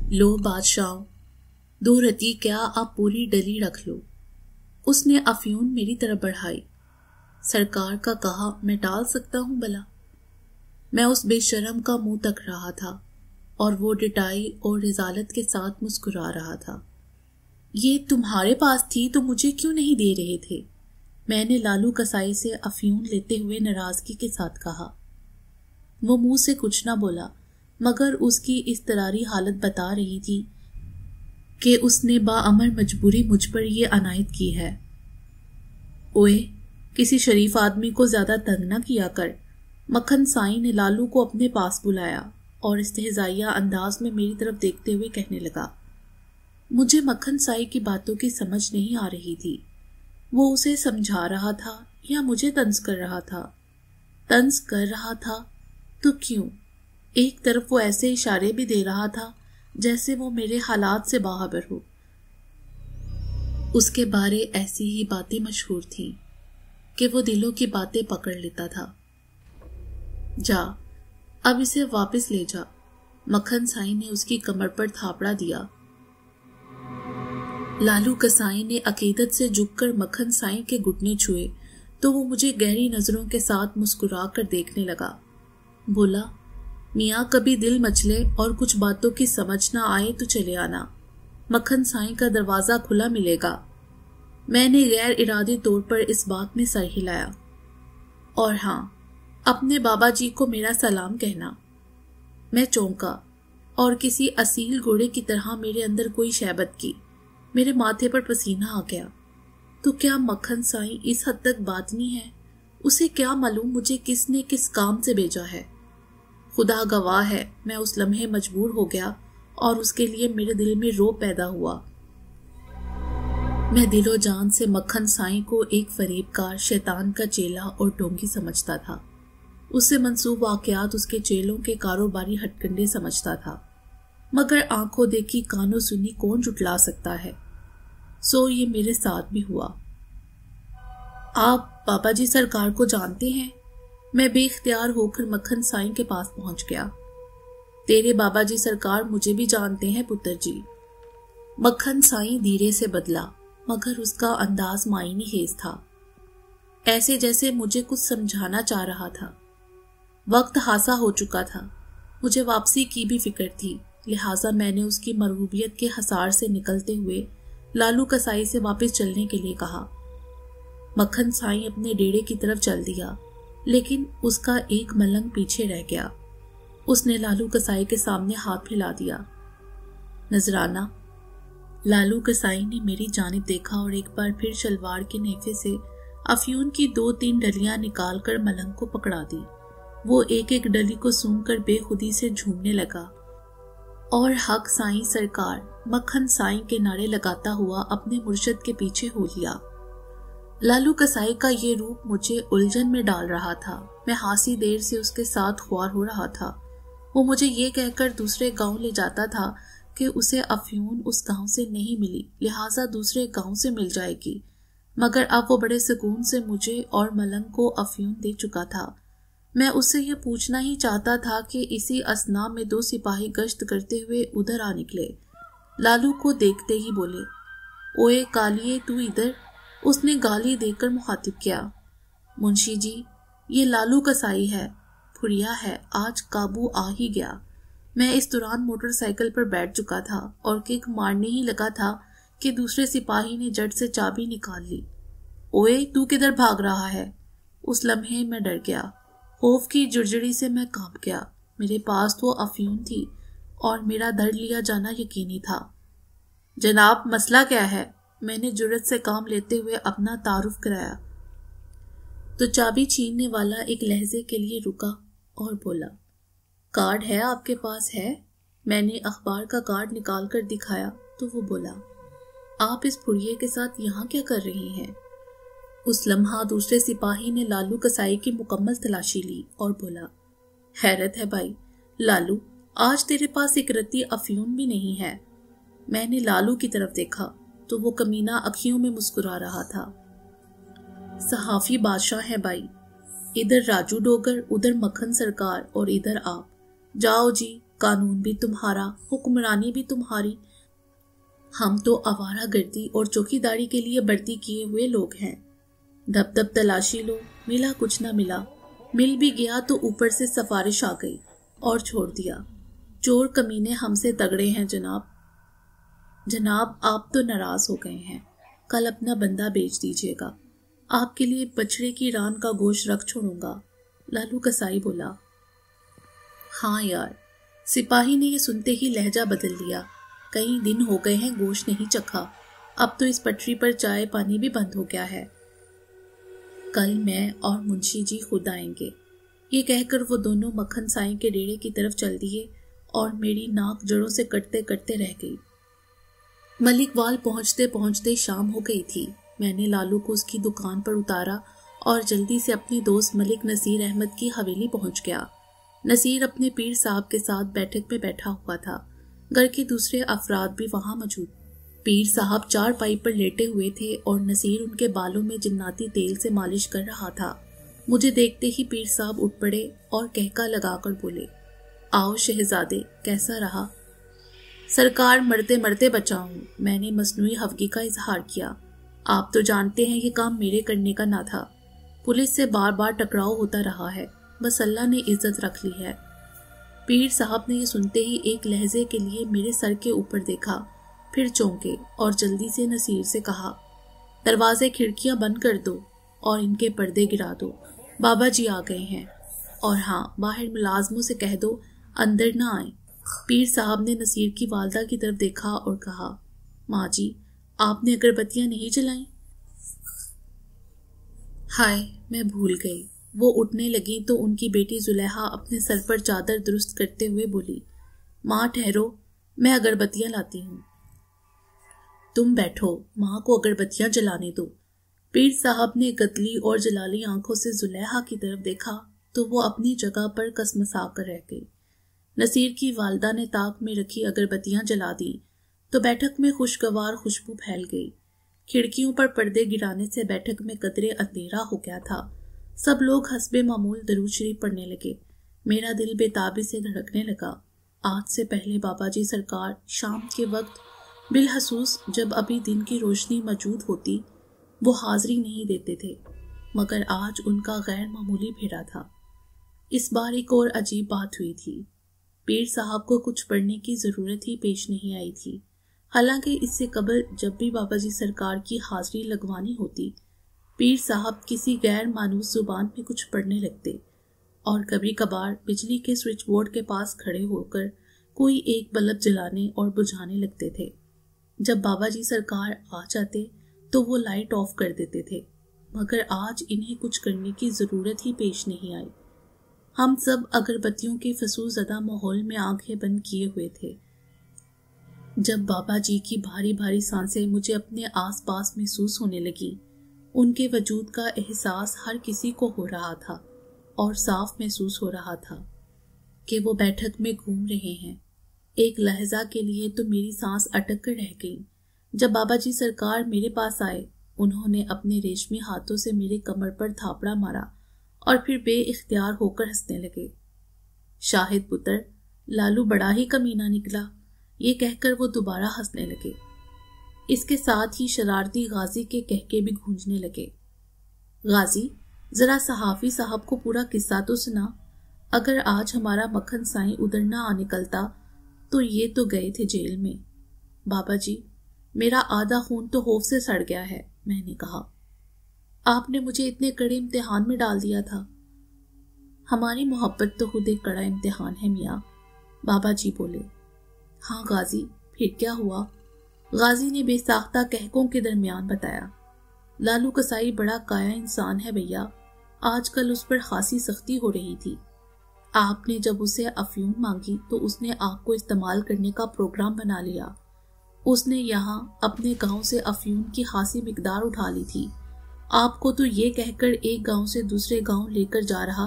लो बादशाह, 2 रत्ती क्या आप पूरी डली रख लो। उसने अफ्यून मेरी तरफ बढ़ाई। सरकार का कहा मैं टाल सकता हूं भला। मैं उस बेशरम का मुंह तक रहा था और वो डिटाई और रिजालत के साथ मुस्कुरा रहा था। ये तुम्हारे पास थी तो मुझे क्यों नहीं दे रहे थे? मैंने लालू कसाई से अफ्यून लेते हुए नाराजगी के साथ कहा। वो मुंह से कुछ ना बोला, मगर उसकी इस्तरारी हालत बता रही थी कि उसने बाअमर मजबूरी मुझ पर यह अनायत की है। ओए, किसी शरीफ आदमी को ज्यादा तंग न किया कर। मक्खन साई ने लालू को अपने पास बुलाया और इस्तेहज़ाइया अंदाज में मेरी तरफ देखते हुए कहने लगा। मुझे मक्खन साई की बातों की समझ नहीं आ रही थी। वो उसे समझा रहा था या मुझे तंज कर रहा था? तंज कर रहा था तो क्यों? एक तरफ वो ऐसे इशारे भी दे रहा था जैसे वो मेरे हालात से बाखबर हो। उसके बारे ऐसी ही बातें मशहूर थीं कि वो दिलों की बातें पकड़ लेता था। जा, अब इसे वापस ले जा। मक्खन साई ने उसकी कमर पर थापड़ा दिया। लालू कसाई ने अकीदत से झुककर मक्खन साई के घुटने छुए तो वो मुझे गहरी नजरों के साथ मुस्कुरा कर देखने लगा। बोला, मियाँ कभी दिल मचले और कुछ बातों की समझ ना आए तो चले आना। मक्खन साई का दरवाजा खुला मिलेगा। मैंने गैर इरादी तौर पर इस बात में सर हिलाया। और हाँ, अपने बाबा जी को मेरा सलाम कहना। मैं चौंका और किसी असील घोड़े की तरह मेरे अंदर कोई शैबत की। मेरे माथे पर पसीना आ गया। तो क्या मक्खन साई इस हद तक बातनी है? उसे क्या मालूम मुझे किसने किस काम से भेजा है? खुदा गवाह है, मैं उस लम्हे मजबूर हो गया और उसके लिए मेरे दिल में रोब पैदा हुआ। मैं दिलो जान से मक्खन साई को एक फरेबकार, शैतान का चेला और ढोंगी समझता था। उससे मंसूब वाकयात उसके चेलों के कारोबारी हथकंडे समझता था, मगर आंखों देखी कानों सुनी कौन जुटला सकता है। सो ये मेरे साथ भी हुआ। आप बाबा जी सरकार को जानते हैं? मैं बेख्तियार होकर मक्खन साई के पास पहुंच गया। तेरे बाबा जी सरकार मुझे भी जानते हैं पुत्र जी। मक्खन साई धीरे से बदला, मगर उसका अंदाज मायने खेज था, ऐसे जैसे मुझे कुछ समझाना चाह रहा था। वक्त हासा हो चुका था। मुझे वापसी की भी फिक्र थी, लिहाजा मैंने उसकी मरगूबियत के हसार से निकलते हुए लालू कसाई से वापस चलने के लिए कहा। मक्खन साई अपने डेरे की तरफ चल दिया, लेकिन उसका एक मलंग पीछे रह गया। उसने लालू कसाई के सामने हाथ फैला दिया। नजराना। लालू कसाई ने मेरी जानिब देखा और एक बार फिर शलवार के नेफे से अफ्यून की 2-3 डलियां निकालकर मलंग को पकड़ा दी। वो एक एक डली को सूंघकर बेखुदी से झूमने लगा और हक साईं सरकार, मक्खन साईं के नारे लगाता हुआ अपने मुर्शद के पीछे हो लिया। लालू कसाई का ये रूप मुझे उलझन में डाल रहा था। मैं हासी देर से उसके साथ ख्वार हो रहा था। वो मुझे ये कहकर दूसरे गांव ले जाता था कि उसे अफ्यून उस गांव से नहीं मिली, लिहाजा दूसरे गांव से मिल जाएगी। मगर अब वो बड़े सुकून से मुझे और मलंग को अफ्यून दे चुका था। मैं उससे यह पूछना ही चाहता था कि इसी असना में 2 सिपाही गश्त करते हुए उधर आ निकले। लालू को देखते ही बोले, ओए कालिए, तू इधर। उसने गाली देकर मुखातिब किया। मुंशी जी, ये लालू कसाई है, फुरिया है, आज काबू आ ही गया। मैं इस दौरान मोटरसाइकिल पर बैठ चुका था और किक मारने ही लगा था कि दूसरे सिपाही ने जट से चाबी निकाल ली। ओए, तू किधर भाग रहा है? उस लम्हे मैं डर गया। खौफ की जुर्जड़ी से मैं कांप गया। मेरे पास तो अफ्यून थी और मेरा धर लिया जाना यकीनी था। जनाब, मसला क्या है? मैंने जुर्रत से काम लेते हुए अपना तारुफ कराया। तो चाबी छीनने वाला एक लहजे के लिए रुका और बोला, कार्ड है आपके पास? है। मैंने अखबार का कार्ड निकाल कर दिखाया तो वो बोला, आप इस फुड़िये के साथ यहाँ क्या कर रही हैं? उस लम्हा दूसरे सिपाही ने लालू कसाई की मुकम्मल तलाशी ली और बोला, हैरत है भाई लालू, आज तेरे पास एक रत्ती अफ्यून भी नहीं है। मैंने लालू की तरफ देखा तो वो कमीना अखियों में मुस्कुरा रहा था। सहाफी बादशाह है भाई, इधर राजू डोगर, उधर मक्खन सरकार और इधर आप। जाओ जी, कानून भी तुम्हारा, हुक्मरानी भी तुम्हारी। हम तो आवारागर्दी और चौकीदारी के लिए भर्ती किए हुए लोग हैं। दब दब तलाशी लो, मिला कुछ ना मिला, मिल भी गया तो ऊपर से सिफारिश आ गई और छोड़ दिया। चोर कमीने हमसे तगड़े हैं जनाब। जनाब, आप तो नाराज हो गए हैं, कल अपना बंदा बेच दीजिएगा, आपके लिए बछड़े की रान का गोश्त रख छोड़ूंगा, लालू कसाई बोला। हाँ यार, सिपाही ने ये सुनते ही लहजा बदल लिया। कई दिन हो गए हैं गोश्त नहीं चखा, अब तो इस पटरी पर चाय पानी भी बंद हो गया है। कल मैं और मुंशी जी खुद आएंगे। ये कहकर वो दोनों मक्खन साई के डेरे की तरफ चल दिए और मेरी नाक जड़ों से कटते कटते रह गई। मलिकवाल पहुंचते पहुंचते शाम हो गई थी। मैंने लालू को उसकी दुकान पर उतारा और जल्दी से अपने दोस्त मलिक नसीर अहमद की हवेली पहुंच गया। नसीर अपने पीर साहब के साथ बैठक में बैठा हुआ था। घर के दूसरे अफराद भी वहां मौजूद। पीर साहब चारपाई पर लेटे हुए थे और नसीर उनके बालों में जिन्नाती तेल से मालिश कर रहा था। मुझे देखते ही पीर साहब उठ पड़े और कहका लगाकर बोले, आओ शहजादे, कैसा रहा? सरकार, मरते मरते बचा हूं। मैंने मसनूई हवगी का इजहार किया। आप तो जानते हैं ये काम मेरे करने का ना था। पुलिस से बार बार टकराव होता रहा है, बस अल्लाह ने इज्जत रख ली है। पीर साहब ने ये सुनते ही एक लहजे के लिए मेरे सर के ऊपर देखा, फिर चौंके और जल्दी से नसीर से कहा, दरवाजे खिड़कियां बंद कर दो और इनके पर्दे गिरा दो, बाबा जी आ गए हैं। और हाँ, बाहर मुलाजमों से कह दो अंदर ना आए। पीर साहब ने नसीर की वालदा की तरफ देखा और कहा, माँ जी, आपने अगरबत्तियां नहीं जलाई? हाय, मैं भूल गई। वो उठने लगी तो उनकी बेटी जुलेहा अपने सर पर चादर दुरुस्त करते हुए बोली, माँ ठहरो, मैं अगरबत्तियां लाती हूँ। तुम बैठो, माँ को अगरबत्तियां जलाने दो। पीर साहब ने गतली और जलाली आंखों से जुलेहा की तरफ देखा तो वो अपनी जगह पर कसमसा कर रह गई। नसीर की वालदा ने ताक में रखी अगरबत्तियां जला दी तो बैठक में खुशगवार खुशबू फैल गई। खिड़कियों पर पर्दे गिराने से बैठक में कदरे अंधेरा हो गया था। सब लोग हस्बे मामूल दरूद शरीफ पढ़ने लगे। मेरा दिल बेताबी से धड़कने लगा। आज से पहले बाबा जी सरकार शाम के वक्त बिलहसूस जब अभी दिन की रोशनी मौजूद होती वो हाजिरी नहीं देते थे, मगर आज उनका गैर मामूली फेरा था। इस बार एक और अजीब बात हुई थी। पीर साहब को कुछ पढ़ने की जरूरत ही पेश नहीं आई थी। हालांकि इससे कबल जब भी बाबा जी सरकार की हाजिरी लगवानी होती, पीर साहब किसी गैर मानूस जुबान में कुछ पढ़ने लगते और कभी कभार बिजली के स्विच बोर्ड के पास खड़े होकर कोई एक बल्ब जलाने और बुझाने लगते थे। जब बाबा जी सरकार आ जाते तो वो लाइट ऑफ कर देते थे, मगर आज इन्हें कुछ करने की जरूरत ही पेश नहीं आई। हम सब अगरबत्तियों के फसूजदा माहौल में आंखें बंद किए हुए थे। जब बाबा जी की भारी भारी सांसें मुझे अपने आसपास महसूस होने लगी, उनके वजूद का एहसास हर किसी को हो रहा था और साफ महसूस हो रहा था कि वो बैठक में घूम रहे हैं। एक लहजा के लिए तो मेरी सांस अटक कर रह गई। जब बाबा जी सरकार मेरे पास आए, उन्होंने अपने रेशमी हाथों से मेरे कमर पर थापड़ा मारा और फिर बेइख्तियार होकर हंसने लगे। शाहिद पुत्र, लालू बड़ा ही कमीना निकला, ये कहकर वो दोबारा हंसने लगे। इसके साथ ही शरारती गाजी के कहके भी गूंजने लगे। गाजी, जरा सहाफी साहब को पूरा किस्सा तो सुना। अगर आज हमारा मक्खन साई उधर ना आ निकलता तो ये तो गए थे जेल में। बाबा जी, मेरा आधा खून तो खौफ से सड़ गया है, मैंने कहा। आपने मुझे इतने कड़े इम्तिहान में डाल दिया था। हमारी मोहब्बत तो खुद एक कड़ा इम्तिहान है मियाँ, बाबा जी बोले। हाँ गाजी, फिर क्या हुआ? गाजी ने बेसाख्ता कहकों के दरमियान बताया। लालू कसाई बड़ा काया इंसान है भैया, आजकल उस पर खासी सख्ती हो रही थी। आपने जब उसे अफीम मांगी तो उसने आग को इस्तेमाल करने का प्रोग्राम बना लिया। उसने यहाँ अपने गांव से अफीम की खासी मिकदार उठा ली थी। आपको तो ये कहकर एक गांव से दूसरे गांव लेकर जा रहा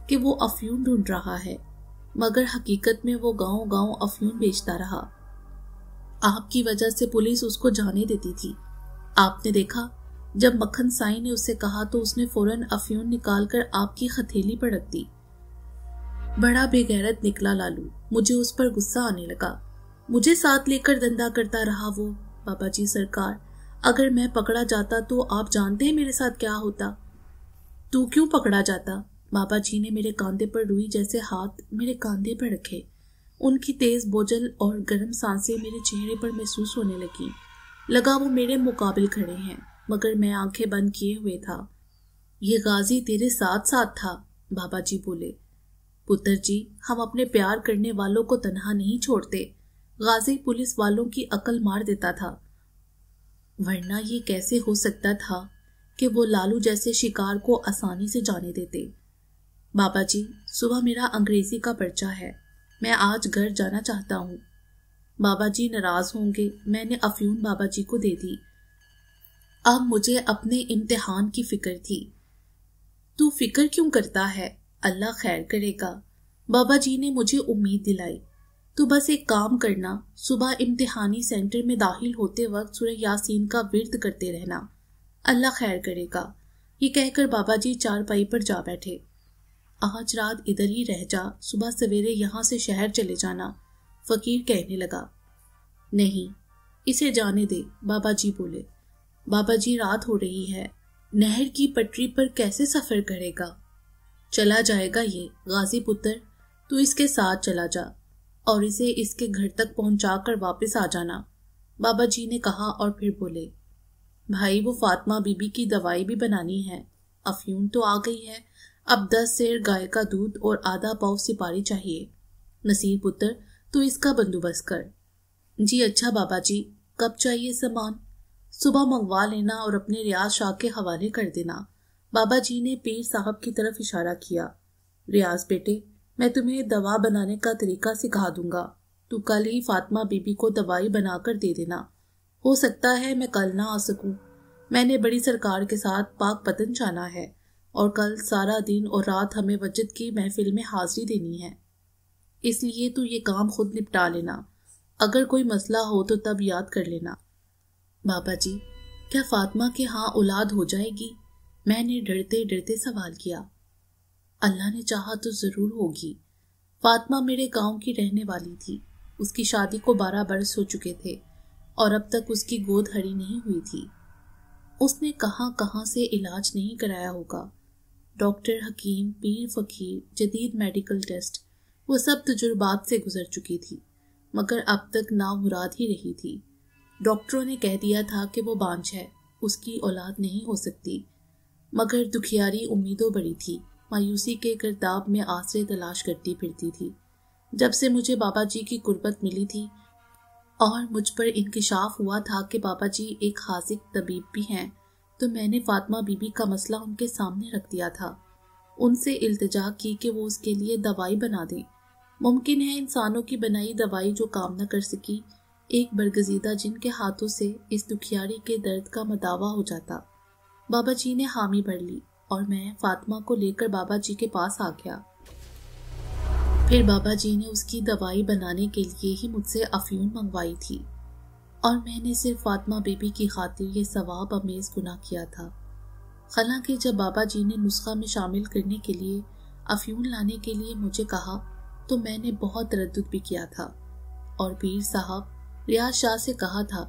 कि वो अफीम ढूंढ रहा है, मगर हकीकत में वो गांव गांव अफीम बेचता रहा। आपकी वजह से पुलिस उसको जाने देती थी। आपने देखा, जब मक्खन साई ने उससे कहा तो उसने फौरन अफीम निकालकर आपकी हथेली पर रख दी। बड़ा बेगैरत निकला लालू। मुझे उस पर गुस्सा आने लगा। मुझे साथ लेकर धंधा करता रहा वो। बाबा जी सरकार, अगर मैं पकड़ा जाता तो आप जानते हैं मेरे साथ क्या होता। तू क्यों पकड़ा जाता? बाबा जी ने मेरे कांधे पर रुई जैसे हाथ मेरे कांधे पर रखे। उनकी तेज बोझल और गर्म सांसें मेरे चेहरे पर महसूस होने लगी। लगा वो मेरे मुकाबिल खड़े हैं, मगर मैं आंखें बंद किए हुए था। ये गाजी तेरे साथ साथ था, बाबा जी बोले। पुत्र जी, हम अपने प्यार करने वालों को तन्हा नहीं छोड़ते। गाजी पुलिस वालों की अकल मार देता था, वरना ये कैसे हो सकता था कि वो लालू जैसे शिकार को आसानी से जाने देते। बाबा जी, सुबह मेरा अंग्रेजी का पर्चा है, मैं आज घर जाना चाहता हूँ। बाबा जी नाराज होंगे। मैंने अफयून बाबा जी को दे दी। अब मुझे अपने इम्तिहान की फिक्र थी। तू फिक्र क्यों करता है? अल्लाह खैर करेगा। बाबा जी ने मुझे उम्मीद दिलाई। तू बस एक काम करना, सुबह इम्तिहानी सेंटर में दाखिल होते वक्त सूरह यासीन का विर्द करते रहना, अल्लाह खैर करेगा। ये कहकर बाबा जी चारपाई पर जा बैठे। आज रात इधर ही रह जा, सुबह सवेरे यहाँ से शहर चले जाना, फकीर कहने लगा। नहीं, इसे जाने दे, बाबा जी बोले। बाबा जी, रात हो रही है, नहर की पटरी पर कैसे सफर करेगा? चला जाएगा ये। गाजी पुत्र, तू इसके साथ चला जा और इसे इसके घर तक पहुंचाकर वापस आ जाना, बाबा जी ने कहा और फिर बोले। भाई, वो फातिमा बीबी की दवाई भी बनानी है। अफयून तो आ गई है, अब 10 सेर गाय का दूध और आधा पाव सिपारी चाहिए। नसीर पुत्र, तू इसका बंदोबस्त कर। जी अच्छा बाबा जी। कब चाहिए सामान? सुबह मंगवा लेना और अपने रियाज शाह के हवाले कर देना। बाबा जी ने पीर साहब की तरफ इशारा किया। रियाज बेटे, मैं तुम्हें दवा बनाने का तरीका सिखा दूंगा। तू कल ही फातिमा बीबी को दवाई बनाकर दे देना। हो सकता है मैं कल ना आ सकूं। मैंने बड़ी सरकार के साथ पाक पतन जाना है और कल सारा दिन और रात हमें वजद की महफिल में हाजिरी देनी है। इसलिए तू ये काम खुद निपटा लेना। अगर कोई मसला हो तो तब याद कर लेना। बाबा जी, क्या फातिमा के हाँ औलाद हो जाएगी? मैंने डरते डरते सवाल किया। अल्लाह ने चाहा तो जरूर होगी। फातिमा मेरे गांव की रहने वाली थी। उसकी शादी को 12 बरस हो चुके थे और अब तक उसकी गोद हरी नहीं हुई थी। उसने कहां कहां से इलाज नहीं कराया होगा। डॉक्टर, हकीम, पीर, फकीर, जदीद मेडिकल टेस्ट, वो सब तजुर्बात से गुजर चुकी थी, मगर अब तक नामुराद ही रही थी। डॉक्टरों ने कह दिया था कि वो बांझ है, उसकी औलाद नहीं हो सकती, मगर दुखियारी उम्मीदों बड़ी थी। मायूसी के गर्दाब में आसरे तलाश करती फिरती थी। जब से मुझे बाबा जी की कुर्बत मिली थी और मुझ पर इंकिशाफ हुआ था कि बाबा जी एक हाजिक तबीब भी हैं, तो मैंने फातिमा बीबी का मसला उनके सामने रख दिया था। उनसे इल्तिजा की कि वो उसके लिए दवाई बना दें। मुमकिन है इंसानों की बनाई दवाई जो काम न कर सकी, एक बरगजीदा जिनके हाथों से इस दुखियारी के दर्द का मदावा हो जाता। बाबा जी ने हामी भर ली और मैं फातिमा को लेकर बाबा जी के पास आ गया। फिर बाबा जी ने उसकी दवाई बनाने के लिए ही मुझसे अफयून मंगवाई थी और मैंने सिर्फ फातिमा बीबी की खातिर ये सवाब अमेज गुनाह किया था। हालांकि जब बाबा जी ने नुस्खा में शामिल करने के लिए अफयून लाने के लिए मुझे कहा तो मैंने बहुत तरद्दुद भी किया था और पीर साहब रियाज शाह से कहा था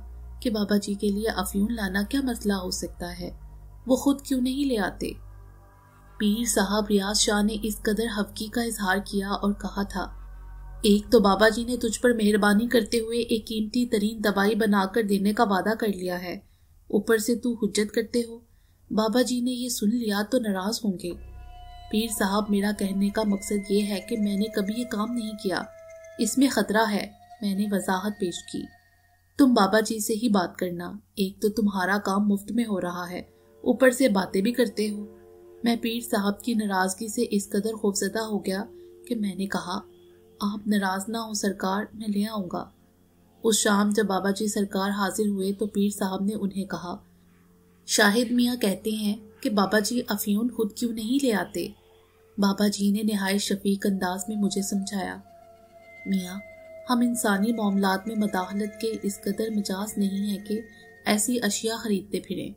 कि बाबा जी के लिए अफयून लाना क्या मसला हो सकता है, वो खुद क्यों नहीं ले आते। पीर साहब रियाज शाह ने इस कदर हवकी का इजहार किया और कहा था, एक तो बाबा जी ने तुझ पर मेहरबानी करते हुए एक कीमती तरीन दवाई बनाकर देने का वादा कर लिया है, ऊपर से तू हुज्जत करते हो। बाबा जी ने ये सुन लिया तो नाराज होंगे। पीर साहब, मेरा कहने का मकसद ये है कि मैंने कभी ये काम नहीं किया, इसमें खतरा है। मैंने वजाहत पेश की। तुम बाबा जी से ही बात करना, एक तो तुम्हारा काम मुफ्त में हो रहा है, ऊपर से बातें भी करते हो। मैं पीर साहब की नाराजगी से इस कदर खौफजदा हो गया कि मैंने कहा, आप नाराज ना हो सरकार, मैं ले आऊंगा। उस शाम जब बाबा जी सरकार हाजिर हुए तो पीर साहब ने उन्हें कहा, शाहिद मियाँ कहते हैं कि बाबा जी अफयून खुद क्यों नहीं ले आते। बाबा जी ने निहायत शफीक अंदाज में मुझे समझाया, मियाँ, हम इंसानी मामलात में मदाखलत के इस कदर मिजाज नहीं है कि ऐसी अशिया खरीदते फिरें।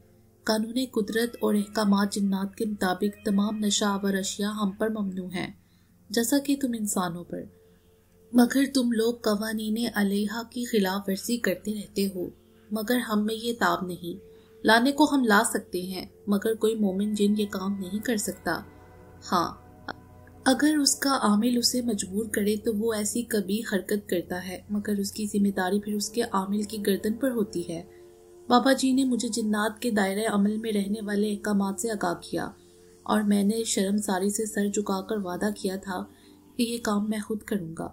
कानून कुदरत और अहकामात जिन्नात के मुताबिक तमाम नशावर अशिया हम पर ममनू हैं। जैसा कि तुम इंसानों पर। मगर तुम लोग कवानीने अलैहा की खिलाफ वर्जी करते रहते हो, मगर हम में ये ताब नहीं। लाने को हम ला सकते हैं, मगर कोई मोमिन जिन ये काम नहीं कर सकता। हाँ, अगर उसका आमिल उसे मजबूर करे तो वो ऐसी कभी हरकत करता है, मगर उसकी जिम्मेदारी फिर उसके आमिल की गर्दन पर होती है। बाबा जी ने मुझे जिन्नात के दायरे अमल में रहने वाले अहकामात से आगाह किया और मैंने शर्मसारी से सर झुकाकर वादा किया था कि ये काम मैं खुद करूँगा।